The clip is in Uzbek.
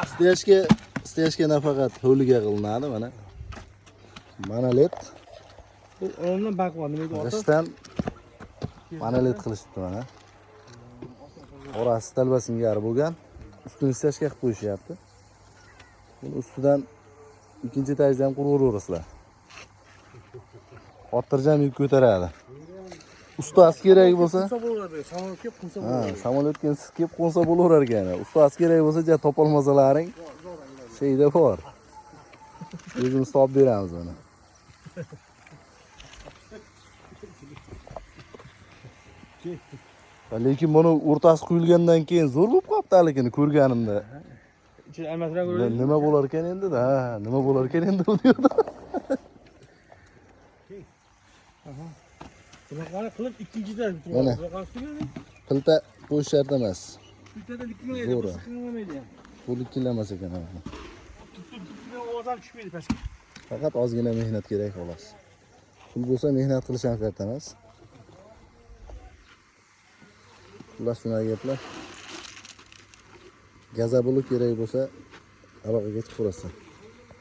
Steyashga nafaqat hovliga qilinadi mana. Monolit. Bu ondan baquvvat nima deydi? G'ishdan monolit qilishibdi mana. Orasi talba singari bo'lgan. Ustini steyashga qilib qo'yishyapti. Buni ustidan ikkinchi etajda ham quraverasizlar. Xotirjam yuk ko'taradi. Ustasi kerak bo'lsa, samolyotga qo'nsa bo'ladi. samolyotga kelib qo'nsa bo'laverar ekan. Ustasi kerak bo'lsa, topolmasalaring şeyda bor. O'zimiz topib beramiz buni. Lekin buni o'rtasi quyilgandan keyin zo'r bo'lib qolibdi lekin ko'rganimda. Ichida almashiran ko'radi. Nima bo'lar ekan endi? Ha, nima bo'lar ekan endi bu yerda. Bunaqani qilib ikkinchida Mana. bitiradi. Pilta qo'yish shart emas. Piltada likmaydi, Zo'r. siqilmaydi ham. Bu likkilamas ekan mana. Tutib ovozam tushmaydi pastga. Faqat ozgina mehnat kerak xolos. Pul bo'lsa mehnat qilish ham shart emas. Xullas shunaqa gaplar. Gazabuli kerak bo'lsa aloqaga chiqaverasizlar.